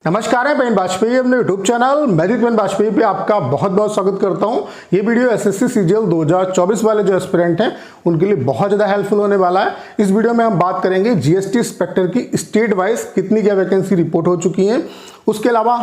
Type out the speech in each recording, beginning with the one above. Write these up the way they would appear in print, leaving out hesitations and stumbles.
नमस्कार है पेन वाजपेयी अपने YouTube channel magic pen Vajpayee पे आपका बहुत बहुत स्वागत करता हूं। ये वीडियो एसएससी सीजीएल 2024 वाले जो एस्पिरेंट हैं उनके लिए बहुत ज़्यादा हेल्पफुल होने वाला है। इस वीडियो में हम बात करेंगे जीएसटी इंस्पेक्टर की स्टेट वाइज कितनी क्या वैकेंसी रिपोर्ट हो चुकी हैं, उसके अलावा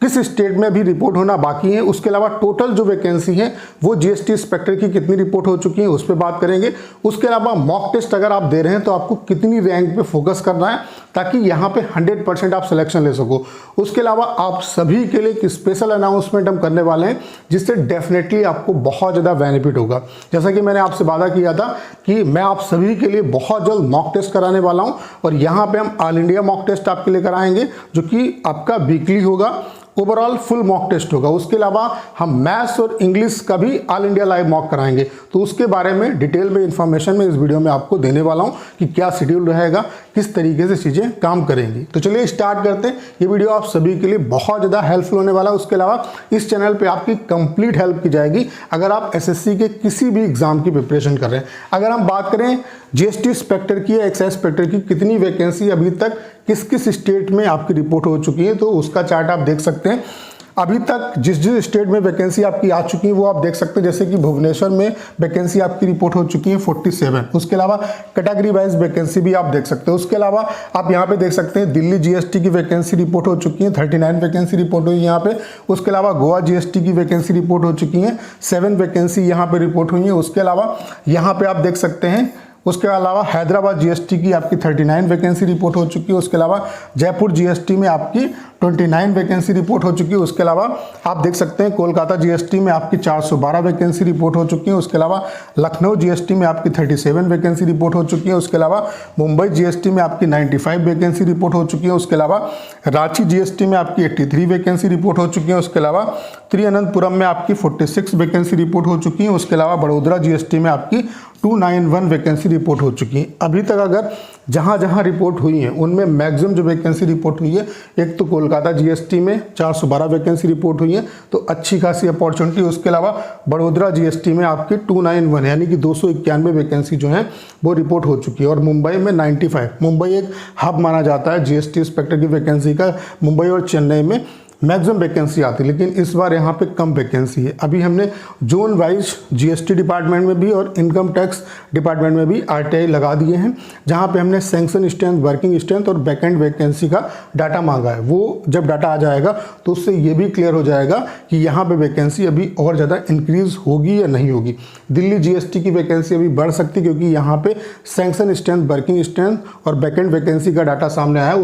किस स्टेट में भी रिपोर्ट होना बाकी है, उसके अलावा टोटल जो वैकेंसी है वो जीएसटी इंस्पेक्टर की कितनी रिपोर्ट हो चुकी है उस पर बात करेंगे। उसके अलावा मॉक टेस्ट अगर आप दे रहे हैं तो आपको कितनी रैंक पे फोकस करना है ताकि यहाँ पे 100% आप सिलेक्शन ले सको। उसके अलावा आप सभी के लिए एक स्पेशल अनाउंसमेंट हम करने वाले हैं जिससे डेफिनेटली आपको बहुत ज़्यादा बेनिफिट होगा। जैसा कि मैंने आपसे वादा किया था कि मैं आप सभी के लिए बहुत जल्द मॉक टेस्ट कराने वाला हूँ और यहाँ पे हम ऑल इंडिया मॉक टेस्ट आपके लिए कराएंगे जो कि आपका वीकली होगा, ओवरऑल फुल मॉक टेस्ट होगा। उसके अलावा हम मैथ्स और इंग्लिश का भी ऑल इंडिया लाइव मॉक कराएंगे, तो उसके बारे में डिटेल में इंफॉर्मेशन मैं इस वीडियो में आपको देने वाला हूं कि क्या शेड्यूल रहेगा, किस तरीके से चीज़ें काम करेंगी। तो चलिए स्टार्ट करते हैं। ये वीडियो आप सभी के लिए बहुत ज़्यादा हेल्पफुल होने वाला है। उसके अलावा इस चैनल पर आपकी कंप्लीट हेल्प की जाएगी अगर आप एसएससी के किसी भी एग्जाम की प्रिपरेशन कर रहे हैं। अगर हम बात करें जीएसटी इंस्पेक्टर की या एक्साइज इंस्पेक्टर की कितनी वैकेंसी अभी तक किस किस स्टेट में आपकी रिपोर्ट हो चुकी है, तो उसका चार्ट आप देख सकते हैं। अभी तक जिस जिस स्टेट में वैकेंसी आपकी आ चुकी है वो आप देख सकते हैं। जैसे कि भुवनेश्वर में वैकेंसी आपकी रिपोर्ट हो चुकी है 47। उसके अलावा कैटेगरी वाइज वैकेंसी भी आप देख सकते हैं। उसके अलावा आप यहाँ पे देख सकते हैं दिल्ली जीएसटी की वैकेंसी रिपोर्ट हो चुकी है 39 वैकेंसी रिपोर्ट हुई है यहाँ पे। उसके अलावा गोवा जीएसटी की वैकेंसी रिपोर्ट हो चुकी है 7 वैकेंसी यहाँ पे रिपोर्ट हुई है। उसके अलावा यहाँ पे आप देख सकते हैं उसके अलावा हैदराबाद जीएसटी की आपकी 39 वैकेंसी रिपोर्ट हो चुकी है। उसके अलावा जयपुर जीएसटी में आपकी 29 वैकेंसी रिपोर्ट हो चुकी है। उसके अलावा आप देख सकते हैं कोलकाता जीएसटी में आपकी 412 वैकेंसी रिपोर्ट हो चुकी है। उसके अलावा लखनऊ जीएसटी में आपकी 37 वैकेंसी रिपोर्ट हो चुकी है। उसके अलावा मुंबई जीएसटी में आपकी 95 वैकेंसी रिपोर्ट हो चुकी है। उसके अलावा रांची जीएसटी में आपकी 83 वैकेंसी रिपोर्ट हो चुकी है। उसके अलावा तिरुवनंतपुरम में आपकी 46 वैकेंसी रिपोर्ट हो चुकी है। उसके अलावा बड़ोदरा जीएसटी में आपकी 291 वैकेंसी रिपोर्ट हो चुकी है। अभी तक अगर जहां जहां रिपोर्ट हुई है उनमें मैक्सिमम जो वैकेंसी रिपोर्ट हुई है, एक तो कोलकाता जीएसटी में 412 वैकेंसी रिपोर्ट हुई है, तो अच्छी खासी अपॉर्चुनिटी। उसके अलावा बड़ोदरा जीएसटी में आपकी 291 यानी कि 291 वैकेंसी जो है वो रिपोर्ट हो चुकी है। और मुंबई में 95, मुंबई एक हब माना जाता है जीएसटी इंस्पेक्टर की वैकेंसी का। मुंबई और चेन्नई में मैक्सिमम वैकेंसी आती है, लेकिन इस बार यहाँ पे कम वैकेंसी है। अभी हमने जोन वाइज जीएसटी डिपार्टमेंट में भी और इनकम टैक्स डिपार्टमेंट में भी आरटीआई लगा दिए हैं, जहाँ पे हमने सैंक्शन स्ट्रेंथ, वर्किंग स्ट्रेंथ और बैकेंड वैकेंसी का डाटा मांगा है। वो जब डाटा आ जाएगा तो उससे ये भी क्लियर हो जाएगा कि यहाँ पे वैकेंसी अभी और ज़्यादा इंक्रीज होगी या नहीं होगी। दिल्ली जीएसटी की वैकेंसी अभी बढ़ सकती है क्योंकि यहाँ पे सैंक्शन स्ट्रेंथ, वर्किंग स्ट्रेंथ और बैकेंड वैकेंसी का डाटा सामने आया है,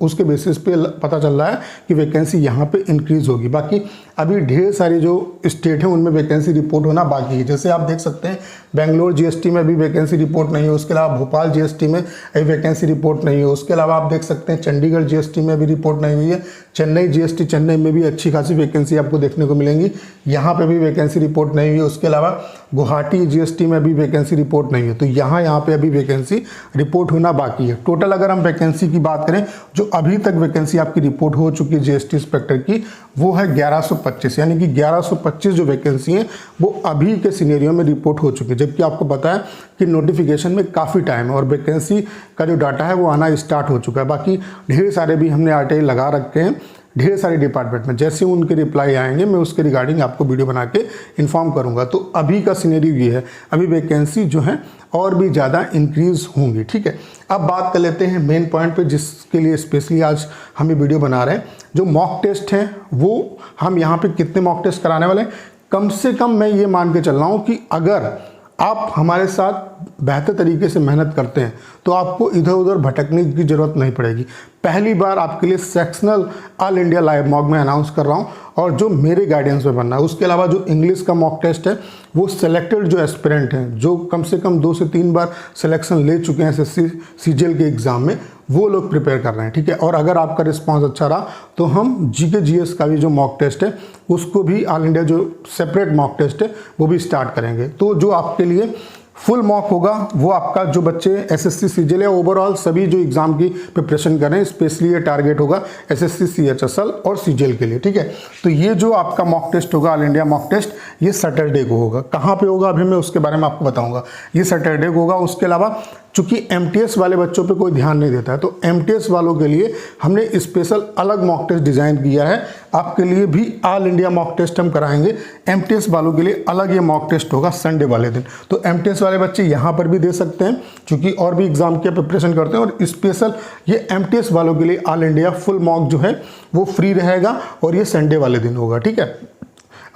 उसके बेसिस पे पता चल रहा है कि वैकेंसी यहाँ पे इंक्रीज होगी। बाकी अभी ढेर सारी जो स्टेट हैं उनमें वैकेंसी रिपोर्ट होना बाकी है। जैसे आप देख सकते हैं बेंगलोर जीएसटी में भी वैकेंसी रिपोर्ट नहीं है। उसके अलावा भोपाल जीएसटी में अभी वैकेंसी रिपोर्ट नहीं है। उसके अलावा आप देख सकते हैं चंडीगढ़ जीएसटी में भी रिपोर्ट नहीं हुई है। चेन्नई जीएसटी, चेन्नई में भी अच्छी खासी वैकेंसी आपको देखने को मिलेंगी, यहाँ पे भी वैकेंसी रिपोर्ट नहीं हुई है। उसके अलावा गुवाहाटी जीएसटी में भी वैकेंसी रिपोर्ट नहीं है। तो यहाँ पे अभी वैकेंसी रिपोर्ट होना बाकी है। टोटल अगर हम वैकेंसी की बात करें, जो अभी तक वैकेंसी आपकी रिपोर्ट हो चुकी है जीएसटी इंस्पेक्टर की, वो है 1125, यानी कि 1125 जो वैकेंसी है वो अभी के सिनेरियो में रिपोर्ट हो चुकी है। जबकि आपको पता है कि नोटिफिकेशन में काफ़ी टाइम है और वैकेंसी का जो डाटा है वो आना स्टार्ट हो चुका है। बाकी ढेर सारे भी हमने आरटीआई लगा रखे हैं ढेर सारे डिपार्टमेंट में। जैसे उनके रिप्लाई आएंगे मैं उसके रिगार्डिंग आपको वीडियो बना के इन्फॉर्म करूंगा। तो अभी का सिनेरियो ये है, अभी वैकेंसी जो है और भी ज़्यादा इंक्रीज होंगी। ठीक है, अब बात कर लेते हैं मेन पॉइंट पे जिसके लिए स्पेशली आज हम ये वीडियो बना रहे हैं। जो मॉक टेस्ट हैं वो हम यहाँ पे कितने मॉक टेस्ट कराने वाले हैं, कम से कम मैं ये मान के चल रहा हूँ कि अगर आप हमारे साथ बेहतर तरीके से मेहनत करते हैं तो आपको इधर उधर भटकने की ज़रूरत नहीं पड़ेगी। पहली बार आपके लिए sectional all India live mock में अनाउंस कर रहा हूं और जो मेरे गाइडेंस में बनना है। उसके अलावा जो इंग्लिश का मॉक टेस्ट है वो सिलेक्टेड जो एस्पिरेंट हैं जो कम से कम 2 से 3 बार सिलेक्शन ले चुके हैं एसएससी सीजीएल के एग्ज़ाम में, वो लोग प्रिपेयर कर रहे हैं। ठीक है, और अगर आपका रिस्पांस अच्छा रहा तो हम जीके जीएस का भी जो मॉक टेस्ट है उसको भी ऑल इंडिया जो सेपरेट मॉक टेस्ट है वो भी स्टार्ट करेंगे। तो जो आपके लिए फुल मॉक होगा वो आपका जो बच्चे एसएससी सीजीएल या ओवरऑल सभी जो एग्जाम की प्रिपरेशन कर रहे हैं, स्पेशली ये टारगेट होगा एसएससी सीएचएसएल और सीजीएल के लिए। ठीक है, तो ये जो आपका मॉक टेस्ट होगा ऑल इंडिया मॉक टेस्ट, ये सैटरडे को होगा। कहाँ पे होगा अभी मैं उसके बारे में आपको बताऊंगा। ये सैटरडे को होगा। उसके अलावा चूंकि एमटीएस वाले बच्चों पे कोई ध्यान नहीं देता है, तो एमटीएस वालों के लिए हमने स्पेशल अलग मॉक टेस्ट डिज़ाइन किया है। आपके लिए भी ऑल इंडिया मॉक टेस्ट हम कराएंगे। एमटीएस वालों के लिए अलग ये मॉक टेस्ट होगा संडे वाले दिन। तो एमटीएस वाले बच्चे यहाँ पर भी दे सकते हैं, क्योंकि और भी एग्जाम की प्रिपरेशन करते हैं। और स्पेशल ये एमटीएस वालों के लिए ऑल इंडिया फुल मॉक जो है वो फ्री रहेगा, और ये संडे वाले दिन होगा। ठीक है,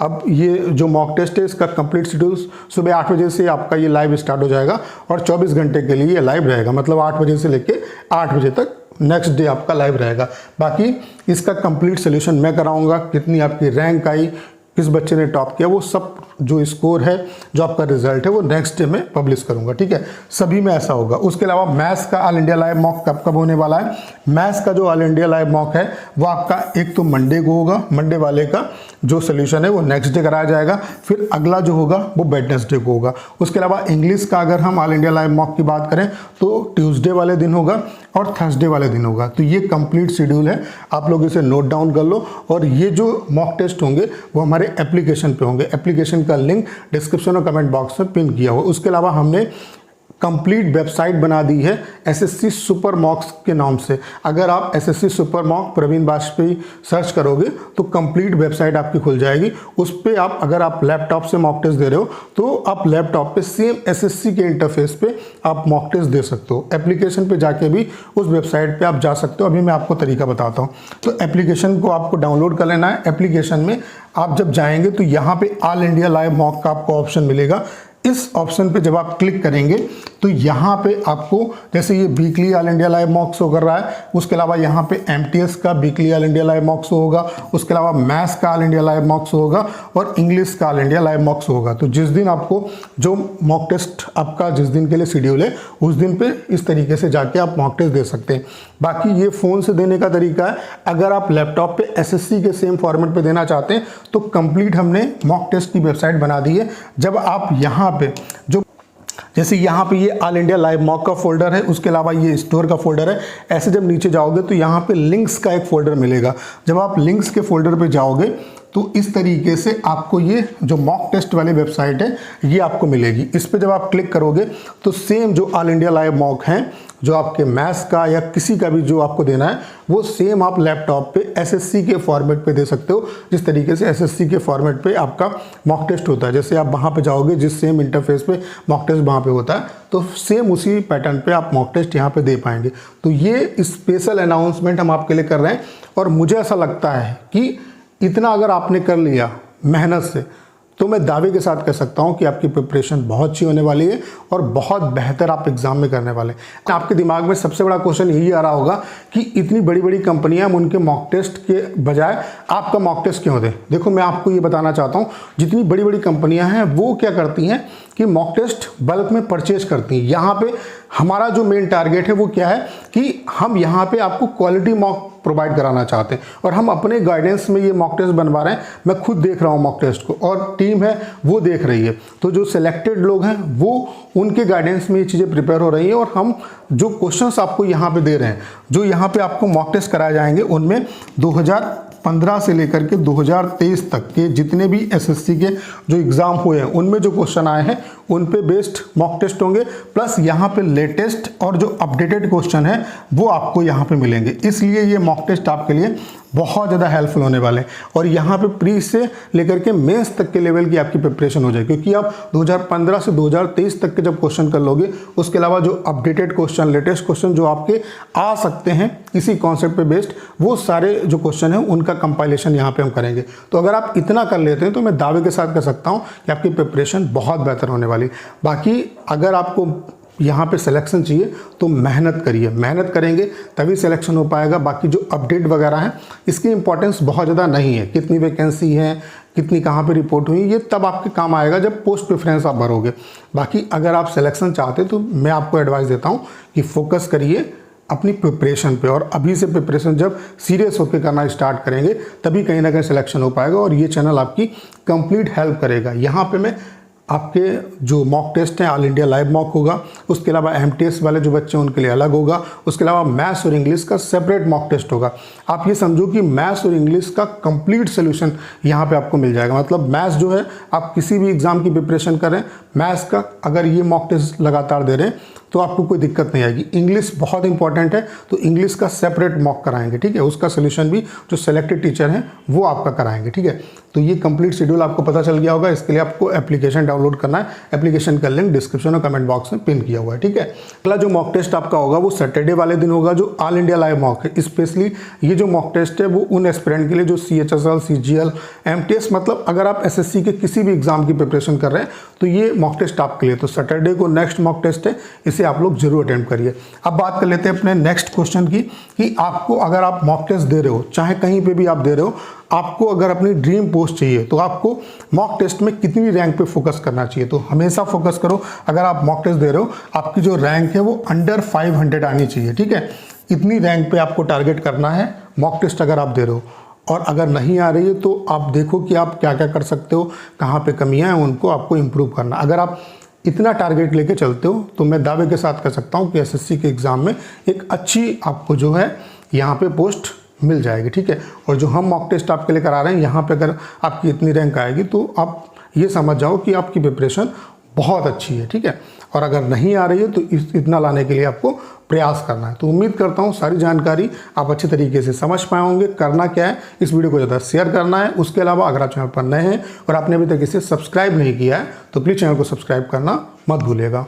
अब ये जो मॉक टेस्ट है इसका कंप्लीट शेड्यूल सुबह 8 बजे से आपका ये लाइव स्टार्ट हो जाएगा, और 24 घंटे के लिए ये लाइव रहेगा। मतलब 8 बजे से लेके 8 बजे तक नेक्स्ट डे आपका लाइव रहेगा। बाकी इसका कंप्लीट सोल्यूशन मैं कराऊंगा, कितनी आपकी रैंक आई, किस बच्चे ने टॉप किया, वो सब जो स्कोर है, जो आपका रिजल्ट है, वो नेक्स्ट डे में पब्लिश करूंगा। ठीक है, सभी में ऐसा होगा। उसके अलावा मैथ्स का ऑल इंडिया लाइव मॉक कब कब होने वाला है? मैथ्स का जो ऑल इंडिया लाइव मॉक है वो आपका एक तो मंडे को होगा, मंडे वाले का जो सोल्यूशन है वो नेक्स्ट डे कराया जाएगा। फिर अगला जो होगा वो वेडनेसडे को होगा। उसके अलावा इंग्लिश का अगर हम ऑल इंडिया लाइव मॉक की बात करें तो ट्यूसडे वाले दिन होगा और थर्सडे वाले दिन होगा। तो ये कंप्लीट शेड्यूल है, आप लोग इसे नोट डाउन कर लो। और ये जो मॉक टेस्ट होंगे वो हमारे एप्लीकेशन पे होंगे। एप्लीकेशन का लिंक डिस्क्रिप्शन और कमेंट बॉक्स में पिन किया हुआ। उसके अलावा हमने कंप्लीट वेबसाइट बना दी है एसएससी सुपर मॉक्स के नाम से। अगर आप SSC super mock Praveen Vajpayee search करोगे तो कंप्लीट वेबसाइट आपकी खुल जाएगी। उस पर आप अगर आप लैपटॉप से मॉक टेस्ट दे रहे हो तो आप लैपटॉप पे सेम एसएससी के इंटरफेस पे आप मॉक टेस्ट दे सकते हो। एप्लीकेशन पे जाके भी उस वेबसाइट पे आप जा सकते हो। अभी मैं आपको तरीका बताता हूँ। तो एप्लीकेशन को आपको डाउनलोड कर लेना है। एप्लीकेशन में आप जब जाएंगे तो यहाँ पे ऑल इंडिया लाइव मॉक का आपको ऑप्शन मिलेगा। इस ऑप्शन पे जब आप क्लिक करेंगे तो यहाँ पे आपको जैसे ये weekly all India live mock show कर रहा है, उसके अलावा यहाँ पे एमटीएस का weekly all India live mock show होगा, उसके अलावा मैथ्स का all India live mock show होगा और इंग्लिश का all India live mock show होगा। तो जिस दिन आपको जो मॉक टेस्ट आपका जिस दिन के लिए शेड्यूल है उस दिन पे इस तरीके से जाके आप मॉक टेस्ट दे सकते हैं। बाकी ये फ़ोन से देने का तरीका है। अगर आप लैपटॉप पे एसएससी के सेम फॉर्मेट पे देना चाहते हैं तो कंप्लीट हमने मॉक टेस्ट की वेबसाइट बना दी है। जब आप यहाँ पे जो जैसे यहाँ पे ये ऑल इंडिया लाइव मॉक का फोल्डर है, उसके अलावा ये स्टोर का फोल्डर है। ऐसे जब नीचे जाओगे तो यहाँ पे लिंक्स का एक फोल्डर मिलेगा। जब आप लिंक्स के फोल्डर पे जाओगे तो इस तरीके से आपको ये जो मॉक टेस्ट वाली वेबसाइट है ये आपको मिलेगी। इस पे जब आप क्लिक करोगे तो सेम जो ऑल इंडिया लाइव मॉक हैं, जो आपके मैथ्स का या किसी का भी जो आपको देना है, वो सेम आप लैपटॉप पे एसएससी के फॉर्मेट पे दे सकते हो। जिस तरीके से एसएससी के फॉर्मेट पे आपका मॉक टेस्ट होता है, जैसे आप वहाँ पे जाओगे जिस सेम इंटरफेस पे मॉक टेस्ट वहाँ पे होता है, तो सेम उसी पैटर्न पे आप मॉक टेस्ट यहाँ पे दे पाएंगे। तो ये स्पेशल अनाउंसमेंट हम आपके लिए कर रहे हैं। और मुझे ऐसा लगता है कि इतना अगर आपने कर लिया मेहनत से तो मैं दावे के साथ कह सकता हूं कि आपकी प्रिपरेशन बहुत अच्छी होने वाली है और बहुत बेहतर आप एग्जाम में करने वाले हैं। आपके दिमाग में सबसे बड़ा क्वेश्चन यही आ रहा होगा कि इतनी बड़ी बड़ी कंपनियां हम उनके मॉक टेस्ट के बजाय आपका मॉक टेस्ट क्यों दें। देखो, मैं आपको ये बताना चाहता हूं, जितनी बड़ी बड़ी कंपनियां हैं वो क्या करती हैं कि मॉक टेस्ट बल्क में परचेज करती हैं। यहाँ पे हमारा जो मेन टारगेट है वो क्या है कि हम यहाँ पे आपको क्वालिटी मॉक प्रोवाइड कराना चाहते हैं और हम अपने गाइडेंस में ये मॉक टेस्ट बनवा रहे हैं। मैं खुद देख रहा हूँ मॉक टेस्ट को और टीम है वो देख रही है। तो जो सिलेक्टेड लोग हैं वो उनके गाइडेंस में ये चीज़ें प्रिपेयर हो रही हैं और हम जो क्वेश्चंस आपको यहाँ पे दे रहे हैं, जो यहाँ पे आपको मॉक टेस्ट कराए जाएंगे, उनमें 2015 से लेकर के 2023 तक के जितने भी एसएससी के जो एग्ज़ाम हुए हैं उनमें जो क्वेश्चन आए हैं उन पे बेस्ड मॉक टेस्ट होंगे। प्लस यहाँ पे लेटेस्ट और जो अपडेटेड क्वेश्चन है वो आपको यहाँ पे मिलेंगे। इसलिए ये मॉक टेस्ट आपके लिए बहुत ज़्यादा हेल्पफुल होने वाले हैं। और यहाँ पे प्री से लेकर के मेंस तक के लेवल की आपकी प्रिपरेशन हो जाए, क्योंकि आप 2015 से 2023 तक के जब क्वेश्चन कर लोगे, उसके अलावा जो अपडेटेड क्वेश्चन, लेटेस्ट क्वेश्चन जो आपके आ सकते हैं इसी कॉन्सेप्ट पे बेस्ड, वो सारे जो क्वेश्चन हैं उनका कंपाइलेशन यहाँ पे हम करेंगे। तो अगर आप इतना कर लेते हैं तो मैं दावे के साथ कह सकता हूँ कि आपकी प्रिपरेशन बहुत बेहतर होने वाली। बाकी अगर आपको यहाँ पे सिलेक्शन चाहिए तो मेहनत करिए, मेहनत करेंगे तभी सिलेक्शन हो पाएगा। बाकी जो अपडेट वगैरह है इसकी इंपॉर्टेंस बहुत ज़्यादा नहीं है, कितनी वैकेंसी है, कितनी कहाँ पे रिपोर्ट हुई, ये तब आपके काम आएगा जब पोस्ट प्रेफरेंस आप भरोगे। बाकी अगर आप सिलेक्शन चाहते तो मैं आपको एडवाइस देता हूँ कि फोकस करिए अपनी प्रिपरेशन पे, और अभी से प्रिपरेशन जब सीरियस होकर करना स्टार्ट करेंगे तभी कहीं ना कहीं सिलेक्शन हो पाएगा और ये चैनल आपकी कंप्लीट हेल्प करेगा। यहाँ पे मैं आपके जो मॉक टेस्ट हैं ऑल इंडिया लाइव मॉक होगा, उसके अलावा एमटीएस वाले जो बच्चे हैं उनके लिए अलग होगा, उसके अलावा मैथ्स और इंग्लिश का सेपरेट मॉक टेस्ट होगा। आप ये समझो कि मैथ्स और इंग्लिश का कंप्लीट सोल्यूशन यहाँ पे आपको मिल जाएगा। मतलब मैथ्स जो है आप किसी भी एग्जाम की प्रिपरेशन करें, मैथ्स का अगर ये मॉक टेस्ट लगातार दे रहे हैं तो आपको कोई दिक्कत नहीं आएगी। इंग्लिश बहुत इंपॉर्टेंट है, तो इंग्लिश का सेपरेट मॉक कराएंगे, ठीक है। उसका सोल्यूशन भी जो सेलेक्टेड टीचर हैं वो आपका कराएंगे, ठीक है। तो ये कंप्लीट शेड्यूल आपको पता चल गया होगा। इसके लिए आपको एप्लीकेशन डाउनलोड करना है। एप्लीकेशन का लिंक डिस्क्रिप्शन और कमेंट बॉक्स में पिन किया हुआ है, ठीक है। अगला जो मॉक टेस्ट आपका होगा वो सैटरडे वाले दिन होगा, जो ऑल इंडिया लाइव मॉक है। स्पेशली ये जो मॉक टेस्ट है वो उन एस्पिरेंट के लिए जो CHSL, CGL, MTS, मतलब अगर आप SSC के किसी भी एग्जाम की प्रिपरेशन कर रहे हैं तो ये मॉक टेस्ट आपके लिए। तो सैटरडे को नेक्स्ट मॉक टेस्ट है, इसे आप लोग जरूर अटेम्प्ट करिए। अब बात कर लेते हैं अपने नेक्स्ट क्वेश्चन की कि आपको अगर आप मॉक टेस्ट दे रहे हो, चाहे कहीं पे भी आप दे रहे हो, आपको अगर अपनी ड्रीम पोस्ट चाहिए तो आपको मॉक टेस्ट में कितनी रैंक पे फोकस करना चाहिए। तो हमेशा फोकस करो, अगर आप मॉक टेस्ट दे रहे हो आपकी जो रैंक है वो अंडर 500 आनी चाहिए, ठीक है। इतनी रैंक पे आपको टारगेट करना है मॉक टेस्ट अगर आप दे रहे हो। और अगर नहीं आ रही है तो आप देखो कि आप क्या क्या कर सकते हो, कहाँ पे कमियां हैं, उनको आपको इम्प्रूव करना। अगर आप इतना टारगेट लेके चलते हो तो मैं दावे के साथ कह सकता हूँ कि SSC के एग्ज़ाम में एक अच्छी आपको जो है यहाँ पे पोस्ट मिल जाएगी, ठीक है। और जो हम मॉक टेस्ट आपके लिए करा रहे हैं, यहाँ पे अगर आपकी इतनी रैंक आएगी तो आप ये समझ जाओ कि आपकी प्रिपरेशन बहुत अच्छी है, ठीक है। और अगर नहीं आ रही है तो इतना लाने के लिए आपको प्रयास करना है। तो उम्मीद करता हूँ सारी जानकारी आप अच्छे तरीके से समझ पाए होंगे। करना क्या है, इस वीडियो को ज़्यादा शेयर करना है। उसके अलावा अगर आप चैनल पर नए हैं और आपने अभी तक इसे सब्सक्राइब नहीं किया है तो प्लीज़ चैनल को सब्सक्राइब करना मत भूलिएगा।